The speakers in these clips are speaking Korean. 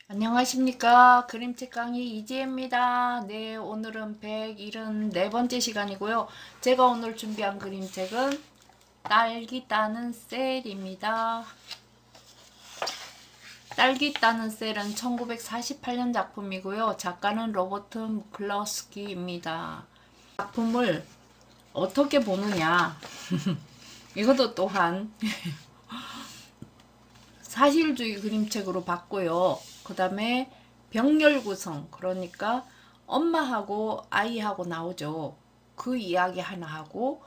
안녕하십니까. 그림책 강의 이지혜입니다. 네, 오늘은 174번째 시간이고요. 제가 오늘 준비한 그림책은 딸기 따는 셀입니다. 딸기 따는 셀은 1948년 작품이고요. 작가는 로버트 무클러스키입니다. 작품을 어떻게 보느냐. 이것도 또한 사실주의 그림책으로 봤고요. 그 다음에 병렬 구성, 그러니까 엄마하고 아이하고 나오죠. 그 이야기 하나 하고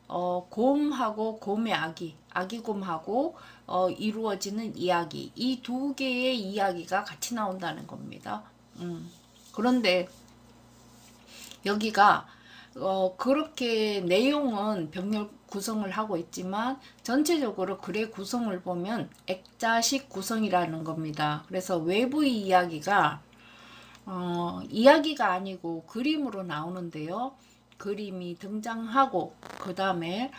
곰하고 곰의 아기 곰하고 이루어지는 이야기, 이 두 개의 이야기가 같이 나온다는 겁니다. 그런데 여기가 그렇게 내용은 병렬 구성을 하고 있지만 전체적으로 글의 구성을 보면 액자식 구성이라는 겁니다. 그래서 외부의 이야기가 이야기가 아니고 그림으로 나오는데요. 그림이 등장하고 그 다음에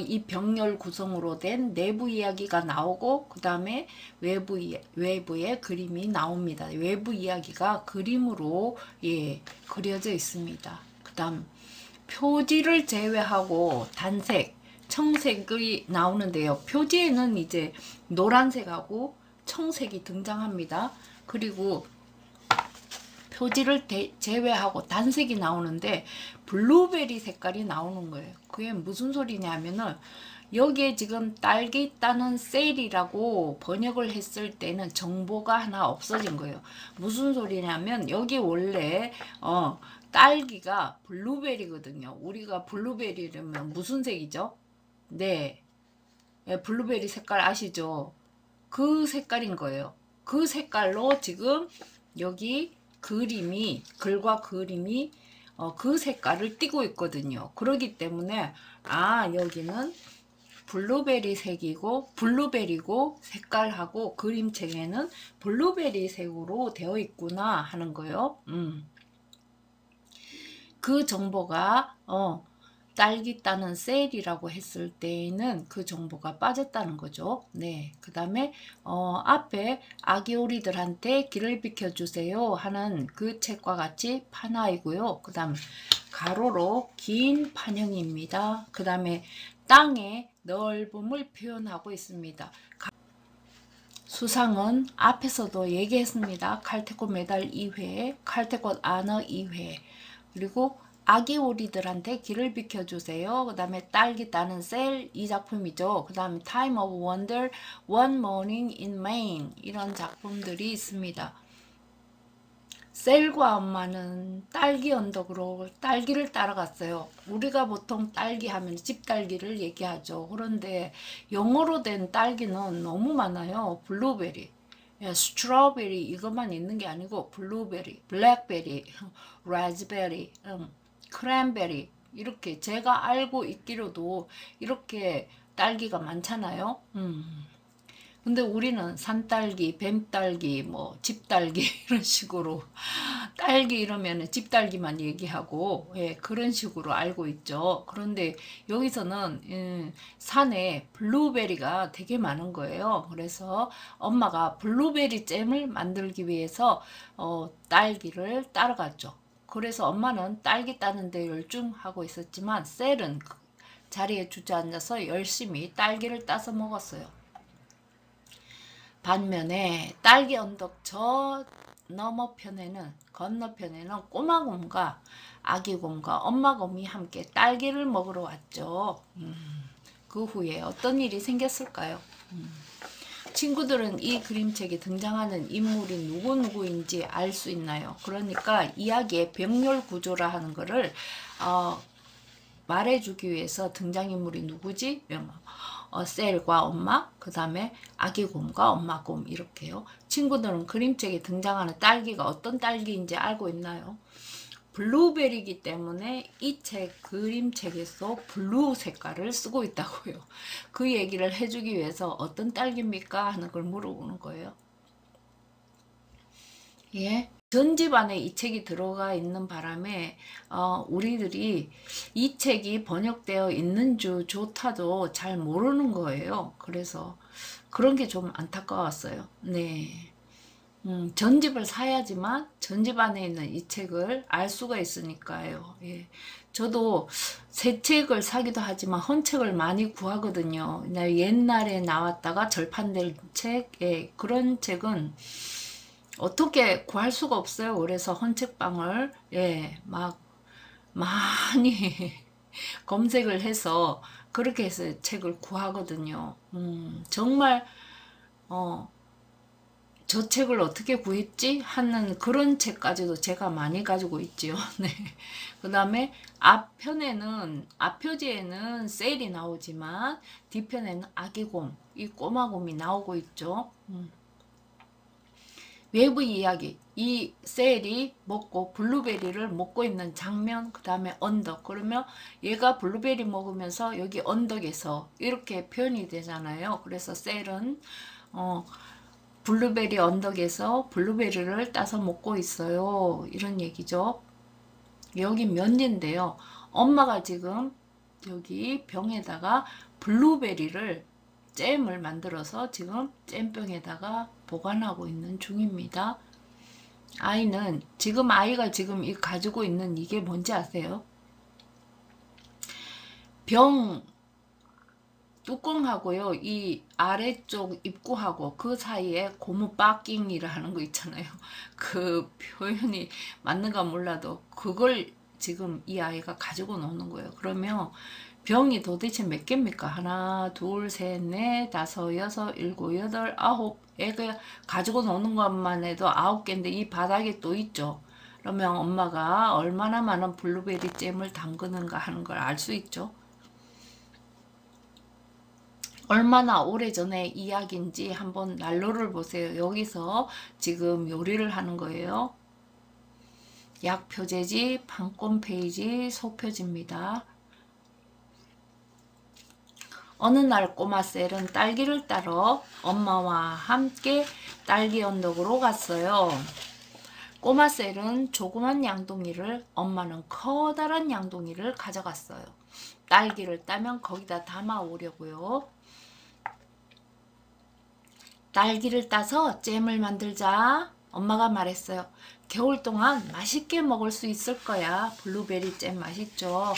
이 병렬 구성으로 된 내부 이야기가 나오고 그 다음에 외부의 그림이 나옵니다. 외부 이야기가 그림으로 그려져 있습니다. 그 다음 표지를 제외하고 단색, 청색이 나오는데요. 표지에는 이제 노란색하고 청색이 등장합니다. 그리고 표지를 제외하고 단색이 나오는데 블루베리 색깔이 나오는 거예요. 그게 무슨 소리냐면은 여기에 지금 딸기 따는 셀이라고 번역을 했을 때는 정보가 하나 없어진 거예요. 무슨 소리냐면 여기 원래 딸기가 블루베리거든요. 우리가 블루베리라면 무슨 색이죠? 네, 블루베리 색깔 아시죠? 그 색깔인 거예요. 그 색깔로 지금 여기 글과 그림이 그 색깔을 띠고 있거든요. 그러기 때문에 여기는 블루베리 색이고 블루베리고 색깔하고 그림책에는 블루베리 색으로 되어 있구나 하는 거예요. 그 정보가 딸기 따는 셀이라고 했을 때에는 그 정보가 빠졌다는 거죠. 네. 그 다음에 앞에 아기 오리들한테 길을 비켜주세요 하는 그 책과 같이 판화이고요. 그 다음 가로로 긴 판형입니다. 그 다음에 땅의 넓음을 표현하고 있습니다. 수상은 앞에서도 얘기했습니다. 칼퇴꽃 메달 2회, 칼퇴꽃 안어 2회, 그리고 아기 오리들한테 길을 비켜주세요. 그 다음에 딸기 따는 셀, 이 작품이죠. 그 다음에 Time of Wonder, One Morning in Maine, 이런 작품들이 있습니다. 셀과 엄마는 딸기 언덕으로 딸기를 따라갔어요. 우리가 보통 딸기 하면 집딸기를 얘기하죠. 그런데 영어로 된 딸기는 너무 많아요. 블루베리, 스트로베리 이것만 있는 게 아니고 블루베리, 블랙베리, 라즈베리, 크랜베리, 이렇게 제가 알고 있기로도 이렇게 딸기가 많잖아요. 근데 우리는 산딸기, 뱀딸기, 뭐 집딸기 이런 식으로 딸기 이러면 집딸기만 얘기하고 그런 식으로 알고 있죠. 그런데 여기서는 산에 블루베리가 되게 많은 거예요. 그래서 엄마가 블루베리 잼을 만들기 위해서 딸기를 따라갔죠. 그래서 엄마는 딸기 따는 데 열중하고 있었지만 셀은 자리에 주저앉아서 열심히 딸기를 따서 먹었어요. 반면에 딸기 언덕 저 건너편에는 꼬마 곰과 아기 곰과 엄마 곰이 함께 딸기를 먹으러 왔죠. 그 후에 어떤 일이 생겼을까요? 친구들은 이 그림책에 등장하는 인물이 누구인지 알 수 있나요? 그러니까 이야기의 병렬 구조라 하는 거를 말해주기 위해서 등장인물이 누구지? 셀과 엄마, 그 다음에 아기곰과 엄마곰 이렇게요. 친구들은 그림책에 등장하는 딸기가 어떤 딸기인지 알고 있나요? 블루베리이기 때문에 이 그림책에서 블루 색깔을 쓰고 있다고요. 그 얘기를 해주기 위해서 어떤 딸기입니까? 하는 걸 물어보는 거예요. 예. 전 집안에 이 책이 들어가 있는 바람에 우리들이 이 책이 번역되어 있는 조차도 잘 모르는 거예요. 그래서 그런 게 좀 안타까웠어요. 네. 전집을 사야지만 전집 안에 있는 이 책을 알 수가 있으니까요. 예. 저도 새 책을 사기도 하지만 헌 책을 많이 구하거든요. 옛날에 나왔다가 절판된 책, 예, 그런 책은 어떻게 구할 수가 없어요. 그래서 헌책방을, 예, 막 많이 검색을 해서 그렇게 해서 책을 구하거든요. 정말, 어, 저 책을 어떻게 구했지? 하는 그런 책까지도 제가 많이 가지고 있지요. 네. 그 다음에 앞표지에는 셀이 나오지만 뒤편에는 아기곰, 이 꼬마곰이 나오고 있죠. 외부 이야기, 이 셀이 먹고 블루베리를 먹고 있는 장면, 그 다음에 언덕. 그러면 얘가 블루베리 먹으면서 여기 언덕에서 이렇게 표현이 되잖아요. 그래서 셀은 블루베리 언덕에서 블루베리를 따서 먹고 있어요. 이런 얘기죠. 여기 면인데요. 엄마가 지금 여기 병에다가 블루베리를 잼을 만들어서 지금 잼병에다가 보관하고 있는 중입니다. 아이가 지금 가지고 있는 이게 뭔지 아세요? 병 뚜껑하고요, 이 아래쪽 입구하고 그 사이에 고무 박깅이라 하는 거 있잖아요. 그 표현이 맞는가 몰라도 그걸 지금 이 아이가 가지고 노는 거예요. 그러면 병이 도대체 몇 개입니까? 하나, 둘, 셋, 넷, 다섯, 여섯, 일곱, 여덟, 아홉. 애가 가지고 노는 것만 해도 9개인데 이 바닥에 또 있죠. 그러면 엄마가 얼마나 많은 블루베리 잼을 담그는가 하는 걸 알 수 있죠. 얼마나 오래전에 이야기인지 한번 난로를 보세요. 여기서 지금 요리를 하는 거예요. 약표제지, 판권 페이지, 소표지입니다. 어느 날 꼬마 셀은 딸기를 따러 엄마와 함께 딸기 언덕으로 갔어요. 꼬마 셀은 조그만 양동이를, 엄마는 커다란 양동이를 가져갔어요. 딸기를 따면 거기다 담아 오려고요. 딸기를 따서 잼을 만들자. 엄마가 말했어요. 겨울 동안 맛있게 먹을 수 있을 거야. 블루베리 잼 맛있죠?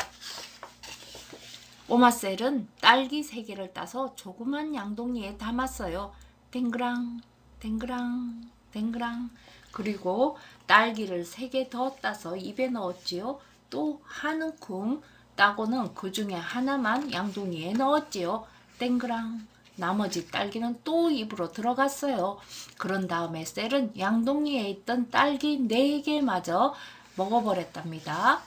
꼬마 셀은 딸기 3개를 따서 조그만 양동이에 담았어요. 댕그랑 댕그랑 댕그랑. 그리고 딸기를 3개 더 따서 입에 넣었지요. 또 한 움큼 따고는 그 중에 하나만 양동이에 넣었지요. 댕그랑. 나머지 딸기는 또 입으로 들어갔어요. 그런 다음에 셀은 양동이에 있던 딸기 4개마저 먹어버렸답니다.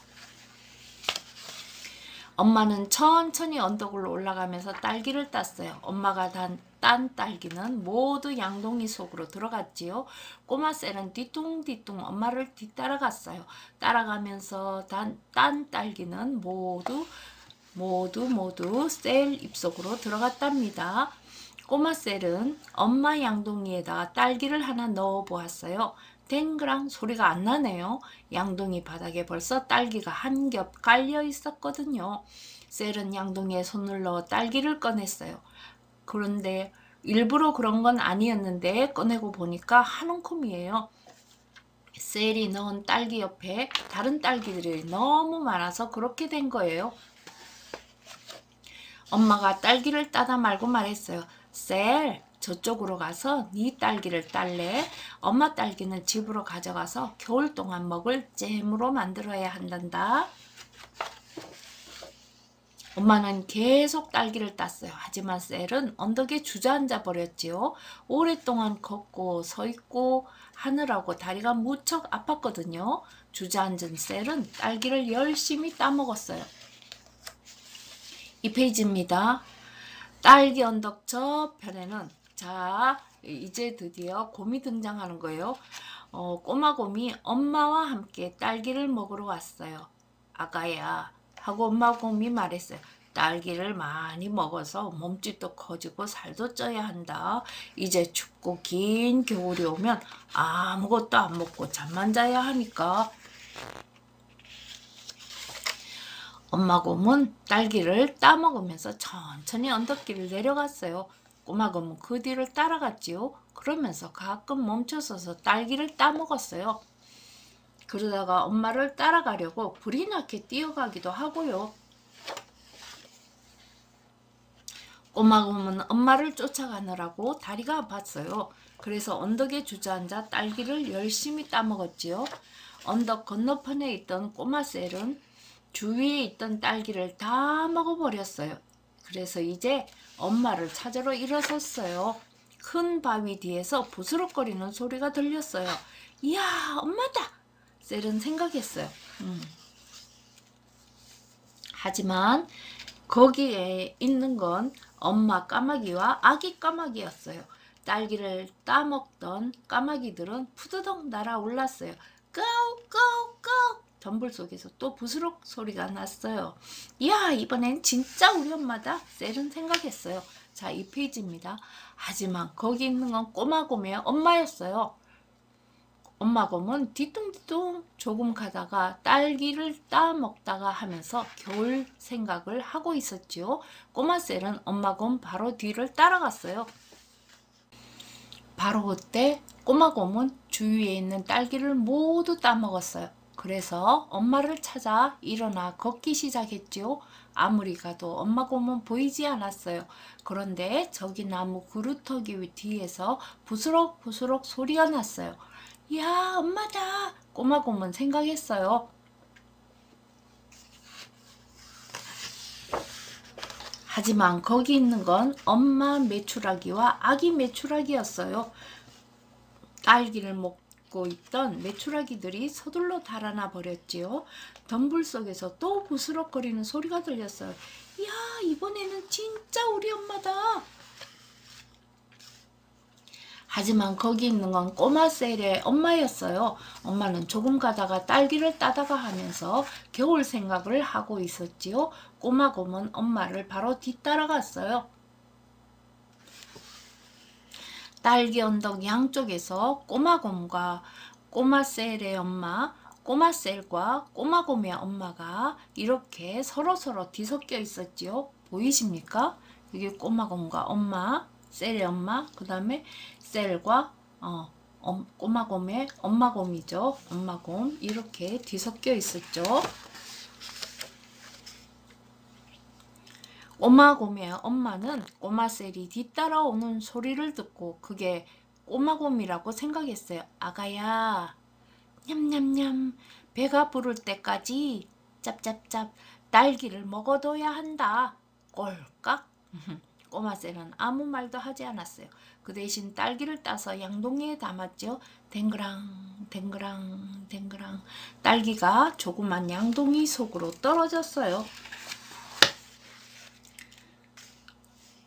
엄마는 천천히 언덕을 올라가면서 딸기를 땄어요. 엄마가 딴 딸기는 모두 양동이 속으로 들어갔지요. 꼬마 셀은 뒤뚱뒤뚱 엄마를 뒤따라갔어요. 따라가면서 딴 딸기는 모두 셀 입속으로 들어갔답니다. 꼬마 셀은 엄마 양동이에다 딸기를 하나 넣어 보았어요. 댕그랑 소리가 안 나네요. 양동이 바닥에 벌써 딸기가 한 겹 깔려 있었거든요. 셀은 양동이에 손을 넣어 딸기를 꺼냈어요. 그런데 일부러 그런 건 아니었는데 꺼내고 보니까 한 움큼이에요. 셀이 넣은 딸기 옆에 다른 딸기들이 너무 많아서 그렇게 된 거예요. 엄마가 딸기를 따다 말고 말했어요. 셀, 저쪽으로 가서 네 딸기를 딸래? 엄마 딸기는 집으로 가져가서 겨울 동안 먹을 잼으로 만들어야 한단다. 엄마는 계속 딸기를 땄어요. 하지만 셀은 언덕에 주저앉아 버렸지요. 오랫동안 걷고 서 있고 하느라고 다리가 무척 아팠거든요. 주저앉은 셀은 딸기를 열심히 따먹었어요. 이 페이지입니다. 딸기 언덕 저편에는, 자, 이제 드디어 곰이 등장하는 거예요. 꼬마 곰이 엄마와 함께 딸기를 먹으러 왔어요. 아가야 하고 엄마 곰이 말했어요. 딸기를 많이 먹어서 몸집도 커지고 살도 쪄야 한다. 이제 춥고 긴 겨울이 오면 아무것도 안 먹고 잠만 자야 하니까. 엄마 곰은 딸기를 따먹으면서 천천히 언덕길을 내려갔어요. 꼬마 곰은 그 뒤를 따라갔지요. 그러면서 가끔 멈춰서서 딸기를 따먹었어요. 그러다가 엄마를 따라가려고 불이 나게 뛰어가기도 하고요. 꼬마곰은 엄마를 쫓아가느라고 다리가 아팠어요. 그래서 언덕에 주저앉아 딸기를 열심히 따먹었지요. 언덕 건너편에 있던 꼬마셀은 주위에 있던 딸기를 다 먹어버렸어요. 그래서 이제 엄마를 찾으러 일어섰어요. 큰 바위 뒤에서 부스럭거리는 소리가 들렸어요. 이야, 엄마다! 셀은 생각했어요. 하지만 거기에 있는 건 엄마 까마귀와 아기 까마귀였어요. 딸기를 따먹던 까마귀들은 푸드덕 날아올랐어요. 끄우끄우끄우. 덤불 속에서 또 부스럭 소리가 났어요. 이야, 이번엔 진짜 우리 엄마다. 셀은 생각했어요. 자, 이 페이지입니다. 하지만 거기 있는 건 꼬마곰의 엄마였어요. 엄마곰은 뒤뚱뒤뚱 조금 가다가 딸기를 따먹다가 하면서 겨울 생각을 하고 있었지요. 꼬마셀은 엄마곰 바로 뒤를 따라갔어요. 바로 그때 꼬마곰은 주위에 있는 딸기를 모두 따먹었어요. 그래서 엄마를 찾아 일어나 걷기 시작했지요. 아무리 가도 엄마곰은 보이지 않았어요. 그런데 저기 나무 그루터기 뒤에서 부스럭부스럭 소리가 났어요. 야, 엄마다. 꼬마곰은 생각했어요. 하지만 거기 있는 건 엄마 메추라기와 아기 메추라기였어요. 딸기를 먹고 있던 메추라기들이 서둘러 달아나 버렸지요. 덤불 속에서 또 부스럭거리는 소리가 들렸어요. 야, 이번에는 진짜 우리 엄마다. 하지만 거기 있는 건 꼬마 셀의 엄마였어요. 엄마는 조금 가다가 딸기를 따다가 하면서 겨울 생각을 하고 있었지요. 꼬마 곰은 엄마를 바로 뒤따라갔어요. 딸기 언덕 양쪽에서 꼬마 곰과 꼬마 셀의 엄마, 꼬마 셀과 꼬마 곰의 엄마가 이렇게 서로서로 뒤섞여 있었지요. 보이십니까? 이게 꼬마 곰과 엄마, 셀의 엄마, 그 다음에 셀과 꼬마곰의 엄마곰이죠. 엄마곰 이렇게 뒤섞여 있었죠. 꼬마곰의 엄마는 꼬마셀이 뒤따라오는 소리를 듣고 그게 꼬마곰이라고 생각했어요. 아가야, 냠냠냠, 배가 부를 때까지 짭짭짭 딸기를 먹어둬야 한다. 꼴깍. 꼬마셀은 아무 말도 하지 않았어요. 그 대신 딸기를 따서 양동이에 담았죠. 댕그랑 댕그랑 댕그랑 딸기가 조그만 양동이 속으로 떨어졌어요.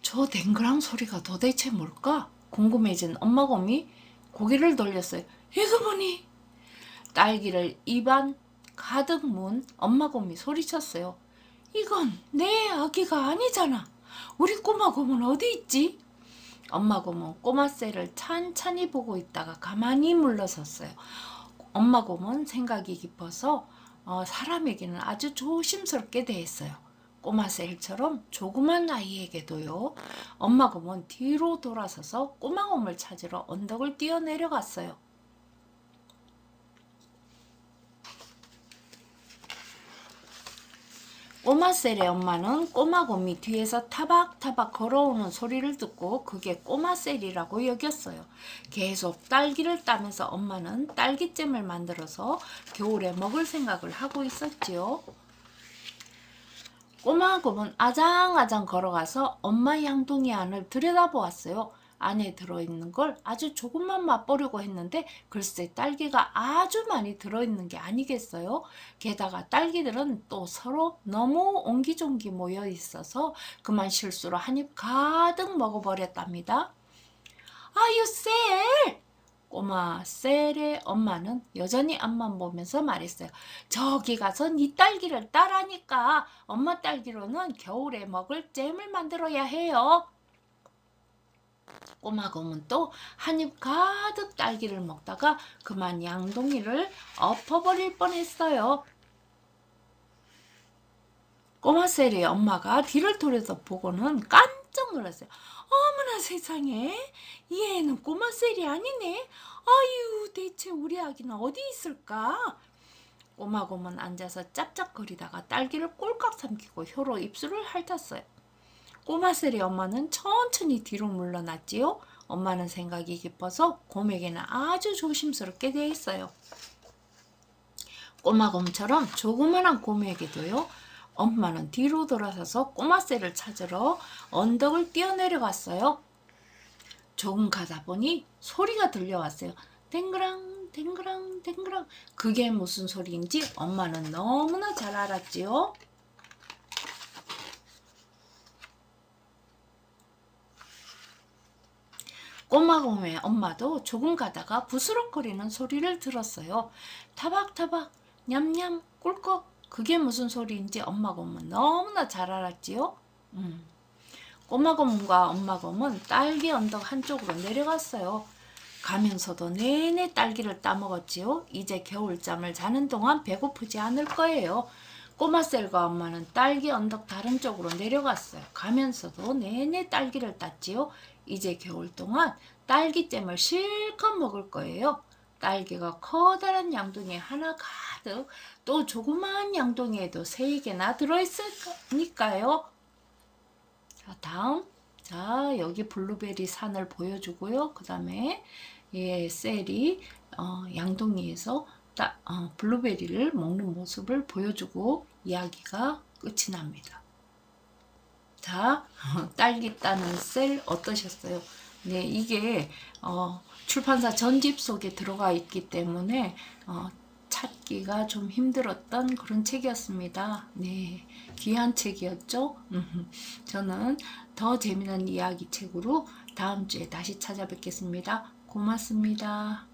저 댕그랑 소리가 도대체 뭘까? 궁금해진 엄마곰이 고개를 돌렸어요. 이거 보니? 딸기를 입안 가득 문 엄마곰이 소리쳤어요. 이건 내 아기가 아니잖아. 우리 꼬마곰은 어디 있지? 엄마곰은 꼬마셀을 찬찬히 보고 있다가 가만히 물러섰어요. 엄마곰은 생각이 깊어서 사람에게는 아주 조심스럽게 대했어요. 꼬마셀처럼 조그만 아이에게도요. 엄마곰은 뒤로 돌아서서 꼬마곰을 찾으러 언덕을 뛰어내려갔어요. 꼬마셀의 엄마는 꼬마곰이 뒤에서 타박타박 걸어오는 소리를 듣고 그게 꼬마셀이라고 여겼어요. 계속 딸기를 따면서 엄마는 딸기잼을 만들어서 겨울에 먹을 생각을 하고 있었지요. 꼬마곰은 아장아장 걸어가서 엄마 양동이 안을 들여다보았어요. 안에 들어있는 걸 아주 조금만 맛보려고 했는데 글쎄 딸기가 아주 많이 들어있는 게 아니겠어요? 게다가 딸기들은 또 서로 너무 옹기종기 모여 있어서 그만 실수로 한 입 가득 먹어버렸답니다. 아유 셀! 꼬마 셀의 엄마는 여전히 앞만 보면서 말했어요. 저기 가서 네 딸기를 따라니까 엄마 딸기로는 겨울에 먹을 잼을 만들어야 해요. 꼬마곰은 또 한 입 가득 딸기를 먹다가 그만 양동이를 엎어버릴 뻔했어요. 꼬마셀의 엄마가 뒤를 돌려서 보고는 깜짝 놀랐어요. 어머나 세상에, 이 애는 꼬마 셀이 아니네. 아유, 대체 우리 아기는 어디 있을까? 꼬마곰은 앉아서 짭짭거리다가 딸기를 꼴깍 삼키고 혀로 입술을 핥았어요. 꼬마 셀의 엄마는 천천히 뒤로 물러났지요. 엄마는 생각이 깊어서 곰에게는 아주 조심스럽게 대했어요. 꼬마곰처럼 조그만한 곰에게도요. 엄마는 뒤로 돌아서서 꼬마 셀을 찾으러 언덕을 뛰어내려갔어요. 조금 가다 보니 소리가 들려왔어요. 댕그랑 댕그랑 댕그랑. 그게 무슨 소리인지 엄마는 너무나 잘 알았지요. 꼬마곰의 엄마도 조금 가다가 부스럭거리는 소리를 들었어요. 타박타박 냠냠 꿀꺽. 그게 무슨 소리인지 엄마곰은 너무나 잘 알았지요. 꼬마곰과 엄마곰은 딸기 언덕 한쪽으로 내려갔어요. 가면서도 내내 딸기를 따먹었지요. 이제 겨울잠을 자는 동안 배고프지 않을 거예요. 꼬마셀과 엄마는 딸기 언덕 다른 쪽으로 내려갔어요. 가면서도 내내 딸기를 땄지요. 이제 겨울 동안 딸기잼을 실컷 먹을 거예요. 딸기가 커다란 양동이에 하나 가득, 또 조그마한 양동이에도 3개나 들어있으니까요. 자, 다음. 자, 여기 블루베리 산을 보여주고요. 그 다음에 셀이 양동이에서 블루베리를 먹는 모습을 보여주고 이야기가 끝이 납니다. 자, 딸기 따는 셀 어떠셨어요? 네, 이게 출판사 전집 속에 들어가 있기 때문에 찾기가 좀 힘들었던 그런 책이었습니다. 네, 귀한 책이었죠. 저는 더 재미난 이야기 책으로 다음 주에 다시 찾아뵙겠습니다. 고맙습니다.